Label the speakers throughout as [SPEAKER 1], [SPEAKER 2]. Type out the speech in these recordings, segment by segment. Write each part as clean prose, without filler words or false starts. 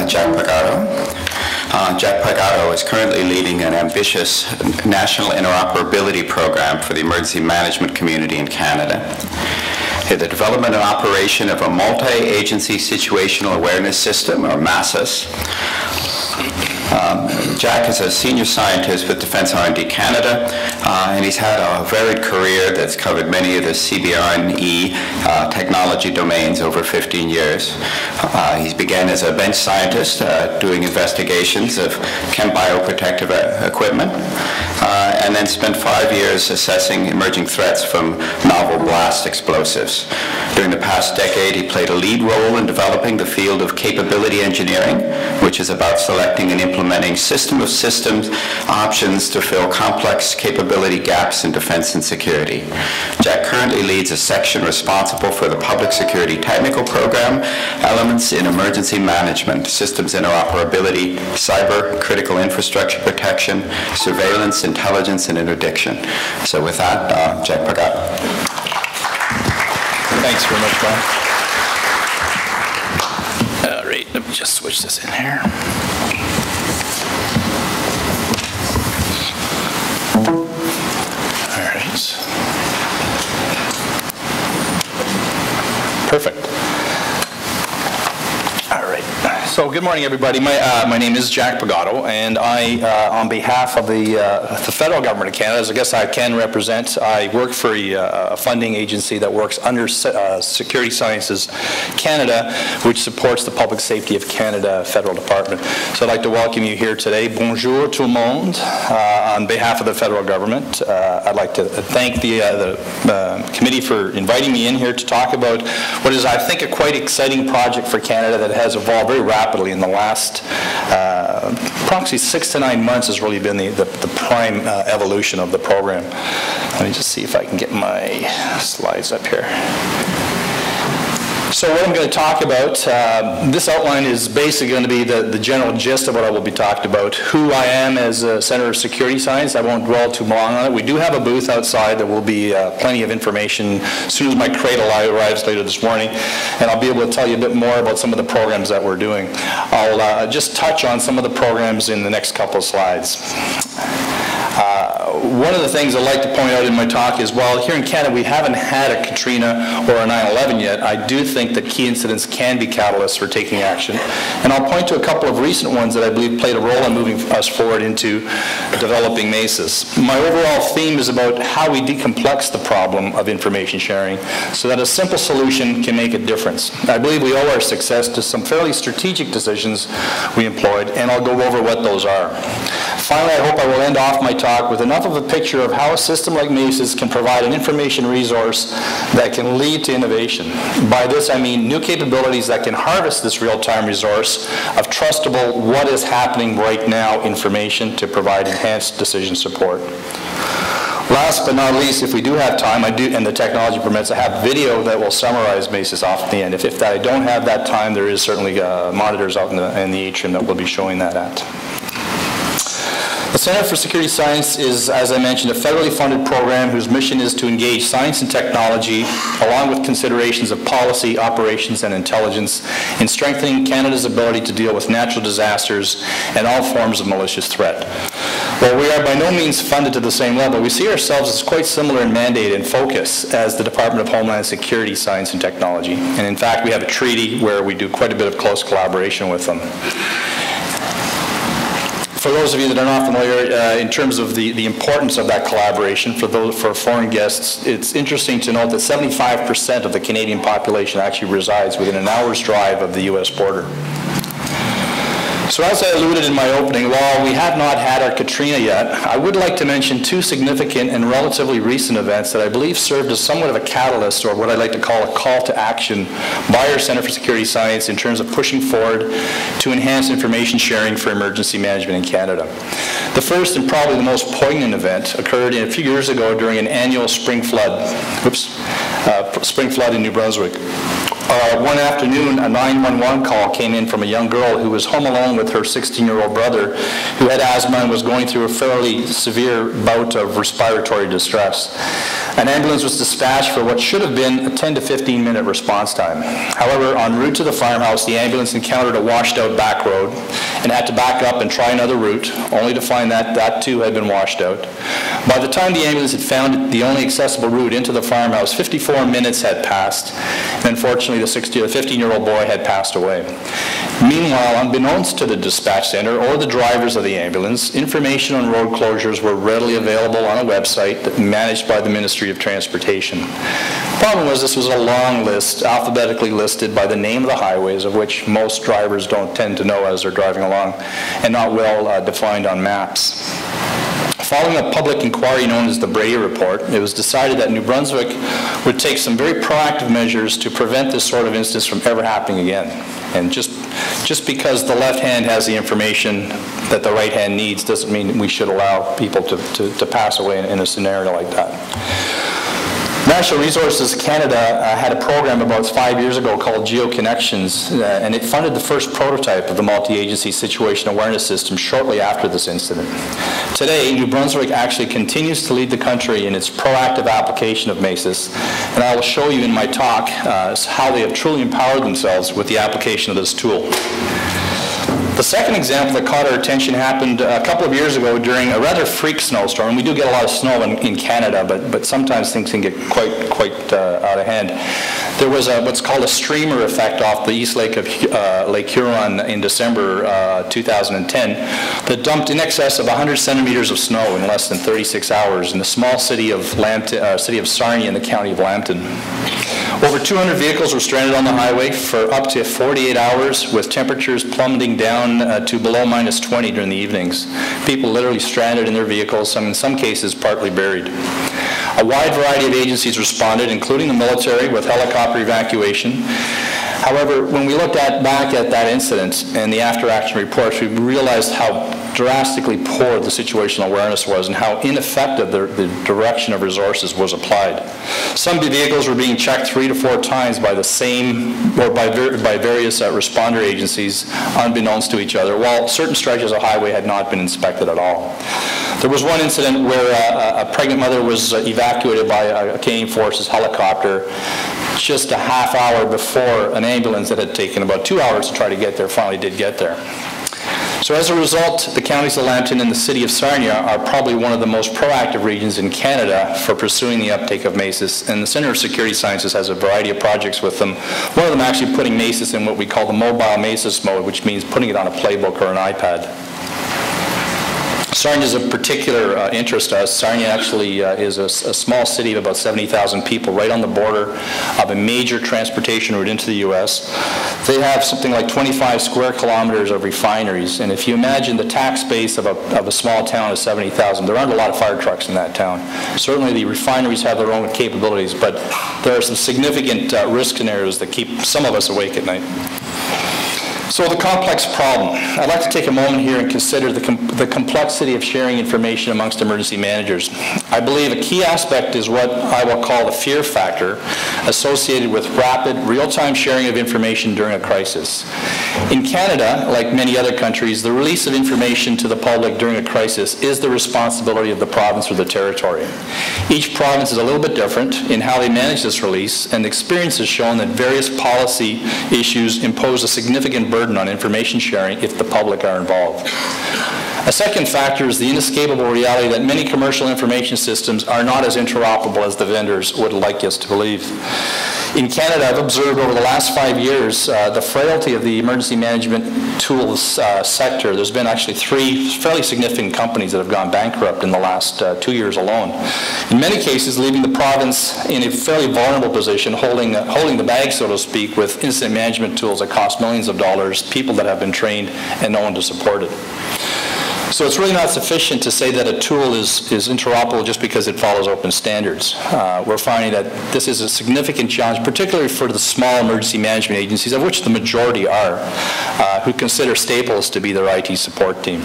[SPEAKER 1] Jack Pagotto. Jack Pagotto is currently leading an ambitious national interoperability program for the emergency management community in Canada. The development and operation of a multi-agency situational awareness system, or MASIS. Jack is a senior scientist with Defence R&D Canada, and he's had a varied career that's covered many of the CBR&E technology domains over 15 years. He began as a bench scientist doing investigations of chem bioprotective equipment, and then spent 5 years assessing emerging threats from novel blast explosives. During the past decade, he played a lead role in developing the field of capability engineering, which is about selecting and implementing system of systems options to fill complex capability gaps in defense and security. Jack currently leads a section responsible for the public security technical program, elements in emergency management, systems interoperability, cyber, critical infrastructure protection, surveillance, intelligence, and interdiction. So with that, Jack Pagotto.
[SPEAKER 2] Thanks very much, Brian. All right, let me just switch this in here. Perfect. All right. So good morning, everybody. My name is Jack Pagotto, and I, on behalf of the federal government of Canada, as I guess I can represent, I work for a funding agency that works under Security Sciences Canada, which supports the Public Safety of Canada federal department. So I'd like to welcome you here today. Bonjour tout le monde. On behalf of the federal government, I'd like to thank the committee for inviting me in here to talk about what is, I think, a quite exciting project for Canada that has evolved very rapidly in the last approximately 6 to 9 months has really been the prime evolution of the program. Let me just see if I can get my slides up here. So what I'm going to talk about, this outline is basically going to be the general gist of what I will be talking about. Who I am as a Center of Security Science. I won't dwell too long on it. We do have a booth outside. There will be plenty of information as soon as my cradle arrives later this morning, and I'll be able to tell you a bit more about some of the programs that we're doing. I'll just touch on some of the programs in the next couple of slides. One of the things I'd like to point out in my talk is, while here in Canada we haven't had a Katrina or a 9/11 yet, I do think that key incidents can be catalysts for taking action. And I'll point to a couple of recent ones that I believe played a role in moving us forward into developing MASIS. My overall theme is about how we decomplex the problem of information sharing so that a simple solution can make a difference. I believe we owe our success to some fairly strategic decisions we employed, and I'll go over what those are. Finally, I hope I will end off my talk with enough of a picture of how a system like MASIS can provide an information resource that can lead to innovation. By this, I mean new capabilities that can harvest this real-time resource of trustable, what is happening right now information to provide enhanced decision support. Last but not least, if we do have time, and the technology permits, I have video that will summarize MASIS off at the end. If I don't have that time, there is certainly monitors out in the atrium that will be showing that at. The Center for Security Science is, as I mentioned, a federally funded program whose mission is to engage science and technology, along with considerations of policy, operations, and intelligence, in strengthening Canada's ability to deal with natural disasters and all forms of malicious threat. While we are by no means funded to the same level, we see ourselves as quite similar in mandate and focus as the Department of Homeland Security, Science and Technology. And in fact, we have a treaty where we do quite a bit of close collaboration with them. For those of you that are not familiar, in terms of the importance of that collaboration, for foreign guests, it's interesting to note that 75% of the Canadian population actually resides within an hour's drive of the U.S. border. So as I alluded in my opening, while we have not had our Katrina yet, I would like to mention two significant and relatively recent events that I believe served as somewhat of a catalyst, or what I like to call a call to action, by our Center for Security Science in terms of pushing forward to enhance information sharing for emergency management in Canada. The first and probably the most poignant event occurred a few years ago during an annual spring flood in New Brunswick. One afternoon, a 911 call came in from a young girl who was home alone with her 16-year-old brother who had asthma and was going through a fairly severe bout of respiratory distress. An ambulance was dispatched for what should have been a 10 to 15-minute response time. However, en route to the farmhouse, the ambulance encountered a washed-out back road and had to back up and try another route, only to find that that too had been washed out. By the time the ambulance had found the only accessible route into the farmhouse, 54 minutes had passed, and unfortunately the 15-year-old boy had passed away. Meanwhile, unbeknownst to the dispatch center or the drivers of the ambulance, information on road closures were readily available on a website managed by the Ministry of Transportation. The problem was this was a long list, alphabetically listed by the name of the highways, of which most drivers don't tend to know as they're driving along, and not well defined on maps. Following a public inquiry known as the Brady Report, it was decided that New Brunswick would take some very proactive measures to prevent this sort of instance from ever happening again. And just because the left hand has the information that the right hand needs doesn't mean we should allow people to pass away in a scenario like that. Natural Resources Canada had a program about 5 years ago called GeoConnections, and it funded the first prototype of the multi-agency situation awareness system shortly after this incident. Today, New Brunswick actually continues to lead the country in its proactive application of MESIS, and I will show you in my talk how they have truly empowered themselves with the application of this tool. The second example that caught our attention happened a couple of years ago during a rather freak snowstorm. We do get a lot of snow in Canada, but sometimes things can get quite out of hand. There was what's called a streamer effect off the east lake of Lake Huron in December 2010 that dumped in excess of 100 centimeters of snow in less than 36 hours in the small city of Sarnia in the county of Lambton. Over 200 vehicles were stranded on the highway for up to 48 hours, with temperatures plummeting down to below -20 during the evenings. People literally stranded in their vehicles, in some cases partly buried. A wide variety of agencies responded, including the military, with helicopter evacuation. However, when we looked back at that incident and the after-action reports, we realized how drastically poor the situational awareness was and how ineffective the direction of resources was applied. Some vehicles were being checked 3 to 4 times by the same, or by various responder agencies, unbeknownst to each other, while certain stretches of highway had not been inspected at all. There was one incident where a pregnant mother was evacuated by a Canadian Forces helicopter just a half hour before an ambulance that had taken about 2 hours to try to get there finally did get there. So as a result, the counties of Lambton and the city of Sarnia are probably one of the most proactive regions in Canada for pursuing the uptake of MESIS, and the Centre of Security Sciences has a variety of projects with them. One of them actually putting MESIS in what we call the mobile MESIS mode, which means putting it on a playbook or an iPad. Sarnia is of particular interest to us. Sarnia actually is a small city of about 70,000 people right on the border of a major transportation route into the U.S. They have something like 25 square kilometers of refineries, and if you imagine the tax base of a small town of 70,000, there aren't a lot of fire trucks in that town. Certainly the refineries have their own capabilities, but there are some significant risk scenarios that keep some of us awake at night. So the complex problem. I'd like to take a moment here and consider the complexity of sharing information amongst emergency managers. I believe a key aspect is what I will call the fear factor associated with rapid, real-time sharing of information during a crisis. In Canada, like many other countries, the release of information to the public during a crisis is the responsibility of the province or the territory. Each province is a little bit different in how they manage this release, and experience has shown that various policy issues impose a significant burden on information sharing if the public are involved. A second factor is the inescapable reality that many commercial information systems are not as interoperable as the vendors would like us to believe. In Canada, I've observed over the last 5 years the frailty of the emergency management tools sector. There's been actually 3 fairly significant companies that have gone bankrupt in the last 2 years alone. In many cases, leaving the province in a fairly vulnerable position, holding the bag, so to speak, with incident management tools that cost millions of dollars, people that have been trained, and no one to support it. So it's really not sufficient to say that a tool is interoperable just because it follows open standards. We're finding that this is a significant challenge, particularly for the small emergency management agencies, of which the majority are, who consider Staples to be their IT support team.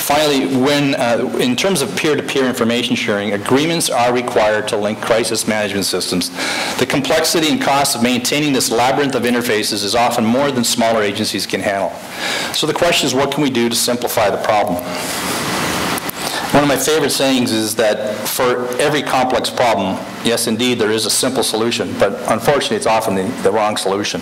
[SPEAKER 2] Finally, in terms of peer-to-peer information sharing, agreements are required to link crisis management systems. The complexity and cost of maintaining this labyrinth of interfaces is often more than smaller agencies can handle. So the question is, what can we do to simplify the problem? One of my favorite sayings is that for every complex problem, yes, indeed, there is a simple solution, but unfortunately, it's often the wrong solution.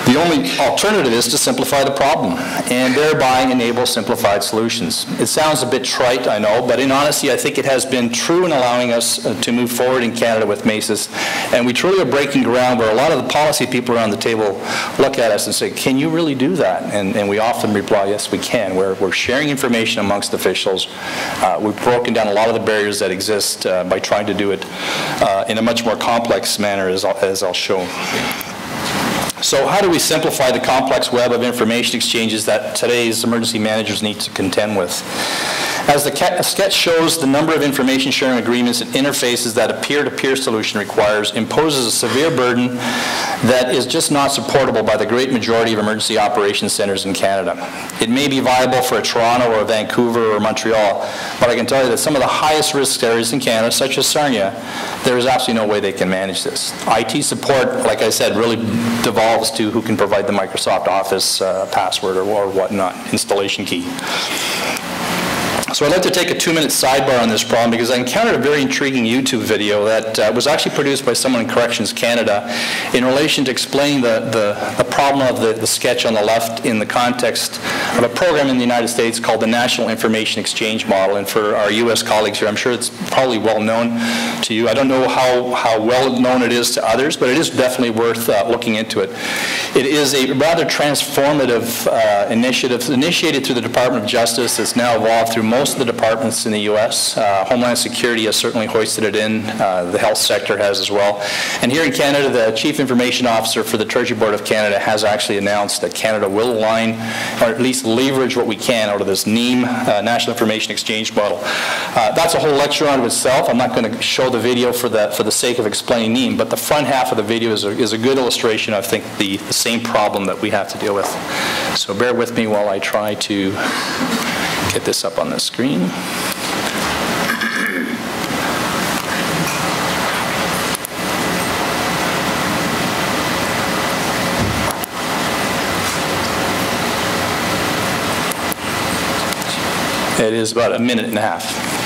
[SPEAKER 2] The only alternative is to simplify the problem and thereby enable simplified solutions. It sounds a bit trite, I know, but in honesty, I think it has been true in allowing us to move forward in Canada with MESAs, and we truly are breaking ground where a lot of the policy people around the table look at us and say, can you really do that? And we often reply, yes, we can. We're sharing information amongst officials. We've broken down a lot of the barriers that exist by trying to do it in a much more complex manner, as I'll show. So how do we simplify the complex web of information exchanges that today's emergency managers need to contend with? As the sketch shows, the number of information sharing agreements and interfaces that a peer-to-peer solution requires imposes a severe burden that is just not supportable by the great majority of emergency operations centers in Canada. It may be viable for a Toronto or a Vancouver or Montreal, but I can tell you that some of the highest risk areas in Canada, such as Sarnia, there is absolutely no way they can manage this. IT support, like I said, really devolves to who can provide the Microsoft Office password or whatnot, installation key. So I'd like to take a 2-minute sidebar on this problem because I encountered a very intriguing YouTube video that was actually produced by someone in Corrections Canada in relation to explaining the problem of the sketch on the left in the context of a program in the United States called the National Information Exchange Model. And for our U.S. colleagues here, I'm sure it's probably well known to you. I don't know how well known it is to others, but it is definitely worth looking into it. It is a rather transformative initiative initiated through the Department of Justice that's now evolved through most of the departments in the U.S. Homeland Security has certainly hoisted it in. The health sector has as well. And here in Canada, the Chief Information Officer for the Treasury Board of Canada has actually announced that Canada will align, or at least leverage what we can out of this NIEM, National Information Exchange Model. That's a whole lecture on itself. I'm not going to show the video for the sake of explaining NIEM, but the front half of the video is a good illustration, I think, the same problem that we have to deal with. So bear with me while I try to get this up on the screen. It is about a minute and a half.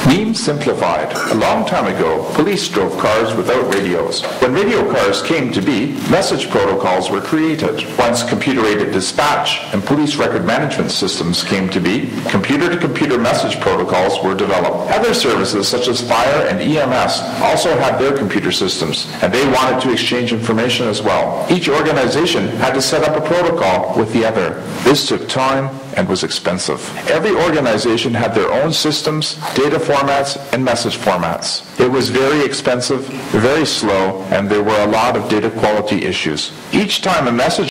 [SPEAKER 3] NIEM simplified. A long time ago, police drove cars without radios. When radio cars came to be, message protocols were created. Once computer-aided dispatch and police record management systems came to be, computer-to-computer message protocols were developed. Other services such as fire and EMS also had their computer systems, and they wanted to exchange information as well. Each organization had to set up a protocol with the other. This took time and was expensive. Every organization had their own systems, data formats, and message formats. It was very expensive, very slow, and there were a lot of data quality issues. Each time a message